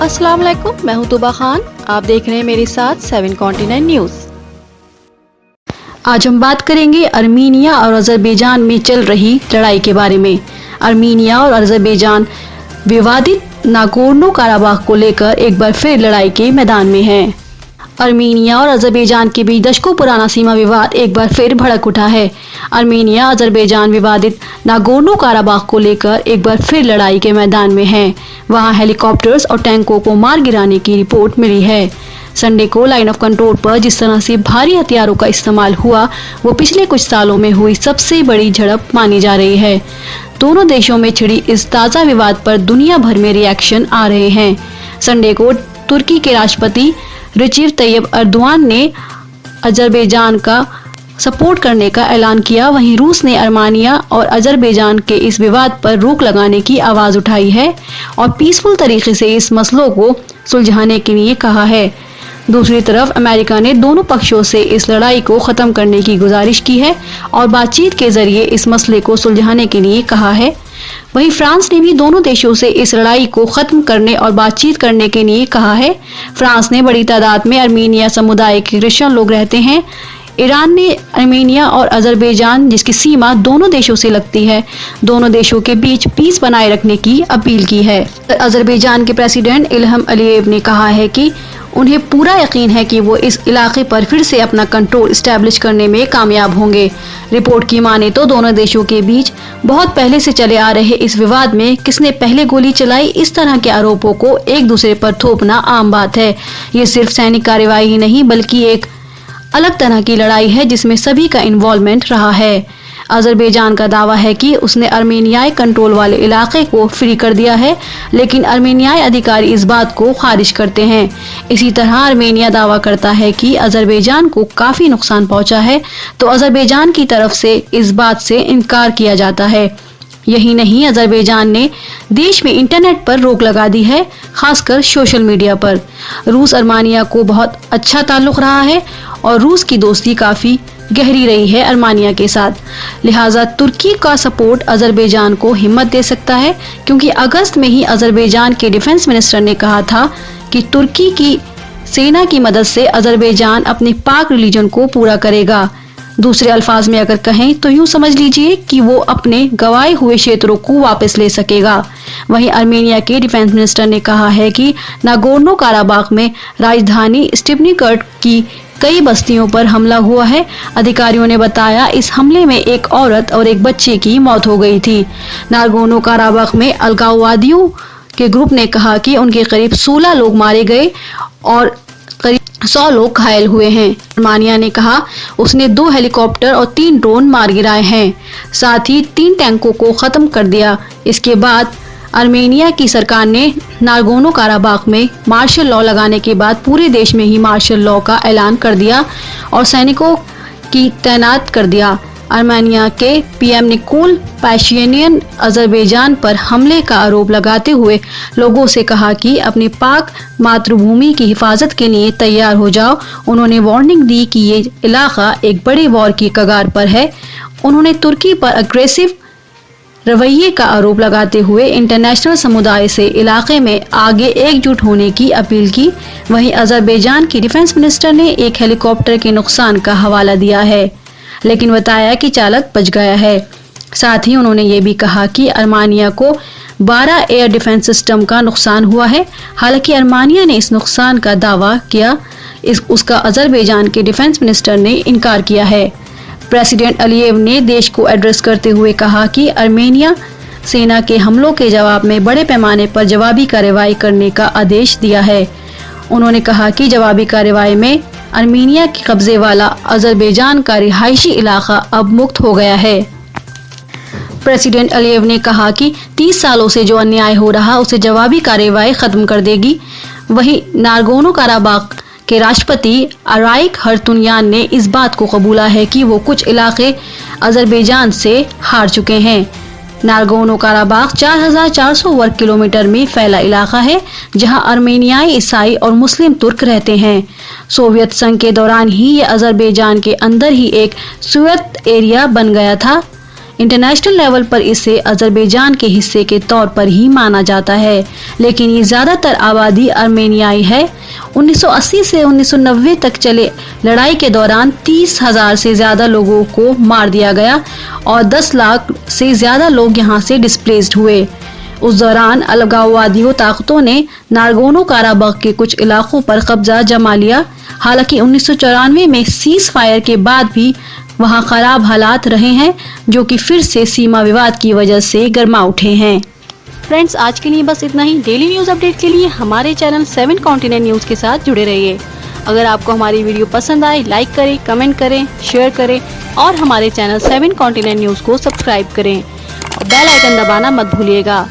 अस्सलाम वालेकुम, मैं हूं तुबा खान। आप देख रहे हैं मेरे साथ 7 कॉन्टिनेंट न्यूज़। आज हम बात करेंगे अर्मीनिया और अज़रबैजान में चल रही लड़ाई के बारे में। अर्मीनिया और अज़रबैजान विवादित नागोर्नो काराबाख को लेकर एक बार फिर लड़ाई के मैदान में हैं। अर्मीनिया और अज़रबैजान के बीच दशकों पुराना सीमा विवाद एक बार फिर भड़क उठा है। अर्मीनिया अज़रबैजान विवादित नागोर्नो काराबाख को लेकर एक बार फिर लड़ाई के मैदान में है। वहां हेलीकॉप्टर्स और टैंकों को मार गिराने की रिपोर्ट मिली है। संडे को लाइन ऑफ कंट्रोल पर जिस तरह से भारी हथियारों का इस्तेमाल हुआ वो पिछले कुछ सालों में हुई सबसे बड़ी झड़प मानी जा रही है। दोनों देशों में छिड़ी इस ताज़ा विवाद पर दुनिया भर में रिएक्शन आ रहे हैं। संडे को तुर्की के राष्ट्रपति रिसेप तैयब अर्दोआन ने अज़रबैजान का सपोर्ट करने का ऐलान किया। वहीं रूस ने अर्मेनिया और अज़रबैजान के इस विवाद पर रोक लगाने की आवाज़ उठाई है और पीसफुल तरीके से इस मसलों को सुलझाने के लिए कहा है। दूसरी तरफ अमेरिका ने दोनों पक्षों से इस लड़ाई को ख़त्म करने की गुजारिश की है और बातचीत के जरिए इस मसले को सुलझाने के लिए कहा है। वहीं फ्रांस ने भी दोनों देशों से इस लड़ाई को खत्म करने और बातचीत करने के लिए कहा है। फ्रांस ने बड़ी तादाद में अर्मीनिया समुदाय के क्रिश्चियन लोग रहते हैं। ईरान ने अर्मीनिया और अज़रबैजान जिसकी सीमा दोनों देशों से लगती है, दोनों देशों के बीच पीस बनाए रखने की अपील की है। अज़रबैजान के प्रेसिडेंट इल्हम अलीयेव ने कहा है कि उन्हें पूरा यकीन है कि वो इस इलाके पर फिर से अपना कंट्रोल इस्टेब्लिश करने में कामयाब होंगे। रिपोर्ट की माने तो दोनों देशों के बीच बहुत पहले से चले आ रहे इस विवाद में किसने पहले गोली चलाई, इस तरह के आरोपों को एक दूसरे पर थोपना आम बात है। ये सिर्फ सैनिक कार्रवाई ही नहीं बल्कि एक अलग तरह की लड़ाई है जिसमें सभी का इन्वॉल्वमेंट रहा है। अज़रबैजान का दावा है कि उसने अर्मेनियाई कंट्रोल वाले इलाके को फ्री कर दिया है, लेकिन अर्मेनियाई अधिकारी इस बात को खारिज करते हैं। इसी तरह अर्मेनिया दावा करता है कि अज़रबैजान को काफ़ी नुकसान पहुंचा है, तो अज़रबैजान की तरफ से इस बात से इनकार किया जाता है। यही नहीं, अज़रबैजान ने देश में इंटरनेट पर रोक लगा दी है, खासकर सोशल मीडिया पर। रूस अर्मेनिया को बहुत अच्छा ताल्लुक रहा है और रूस की दोस्ती काफ़ी गहरी रही है अर्मेनिया के साथ। लिहाजा तुर्की का सपोर्ट अज़रबैजान को हिम्मत दे सकता है, क्योंकि अगस्त में ही अज़रबैजान के डिफेंस मिनिस्टर ने कहा था कि तुर्की की सेना की मदद से अज़रबैजान अपनी पाक रिलीजन को पूरा करेगा। दूसरे अल्फाज में अगर कहें तो यूं समझ लीजिए कि वो अपने गंवाए हुए क्षेत्रों को वापस ले सकेगा। वहीं अर्मेनिया के डिफेंस मिनिस्टर ने कहा है कि नागोर्नो काराबाख में राजधानी स्टिपनिकर्ट की कई बस्तियों पर हमला हुआ है। अधिकारियों ने बताया इस हमले में एक औरत और एक बच्चे की मौत हो गई थी। नागोर्नो काराबाख में अलगाववादियों के ग्रुप ने कहा कि उनके करीब 16 लोग मारे गए और करीब 100 लोग घायल हुए हैं। अर्मेनिया ने कहा उसने 2 हेलीकॉप्टर और 3 ड्रोन मार गिराए हैं, साथ ही 3 टैंकों को खत्म कर दिया। इसके बाद अर्मेनिया की सरकार ने नागोर्नो काराबाख में मार्शल लॉ लगाने के बाद पूरे देश में ही मार्शल लॉ का ऐलान कर दिया और सैनिकों की तैनात कर दिया। अर्मेनिया के पीएम निकोल पाशिनियन अज़रबैजान पर हमले का आरोप लगाते हुए लोगों से कहा कि अपनी पाक मातृभूमि की हिफाजत के लिए तैयार हो जाओ। उन्होंने वार्निंग दी कि ये इलाका एक बड़े वॉर की कगार पर है। उन्होंने तुर्की पर अग्रेसिव रवैये का आरोप लगाते हुए इंटरनेशनल समुदाय से इलाके में आगे एकजुट होने की अपील की। वहीं अज़रबैजान की डिफेंस मिनिस्टर ने एक हेलीकॉप्टर के नुकसान का हवाला दिया है, लेकिन बताया कि चालक बच गया है। साथ ही उन्होंने ये भी कहा कि अर्मेनिया को 12 एयर डिफेंस सिस्टम का नुकसान हुआ है। हालांकि अर्मेनिया ने इस नुकसान का दावा किया, उसका अज़रबैजान के डिफेंस मिनिस्टर ने इनकार किया है। प्रेसिडेंट अलीयेव ने देश को एड्रेस करते हुए कहा कि अर्मेनिया सेना के हमलों के जवाब में बड़े पैमाने पर जवाबी कार्रवाई करने का आदेश दिया है। उन्होंने कहा कि जवाबी कार्रवाई में अर्मेनिया के कब्जे वाला अज़रबैजान का रिहायशी इलाका अब मुक्त हो गया है। प्रेसिडेंट अलीयेव ने कहा कि 30 सालों से जो अन्याय हो रहा उसे जवाबी कार्रवाई खत्म कर देगी। वहीं नागोर्नो काराबाख के राष्ट्रपति अराइक हर्तुनियान ने इस बात को कबूला है कि वो कुछ इलाके अज़रबैजान से हार चुके हैं। नागोर्नो काराबाख 4400 वर्ग किलोमीटर में फैला इलाका है, जहां अर्मेनियाई, ईसाई और मुस्लिम तुर्क रहते हैं। सोवियत संघ के दौरान ही ये अज़रबैजान के अंदर ही एक सुयत एरिया बन गया था। इंटरनेशनल लेवल पर इसे अजरबैजान के हिस्से के तौर पर ही माना जाता है, लेकिन ये ज़्यादातर आबादी अर्मेनियाई है। 1980 से 1990 तक चले लड़ाई के दौरान 30,000 से ज़्यादा लोगों को मार दिया गया और 10 लाख से ज़्यादा लोग यहाँ से डिस्प्लेस्ड हुए। उस दौरान अलगाववादी ताकतों ने नागोर्नो काराबाख के कुछ इलाकों पर कब्जा जमा लिया। हालांकि 1994 में सीज फायर के बाद भी वहां खराब हालात रहे हैं, जो कि फिर से सीमा विवाद की वजह से गर्मा उठे हैं। फ्रेंड्स, आज के लिए बस इतना ही। डेली न्यूज अपडेट के लिए हमारे चैनल 7 कॉन्टिनेंट न्यूज के साथ जुड़े रहिए। अगर आपको हमारी वीडियो पसंद आए, लाइक करें, कमेंट करें, शेयर करें और हमारे चैनल 7 कॉन्टिनेंट न्यूज को सब्सक्राइब करें और बेल आइकन दबाना मत भूलिएगा।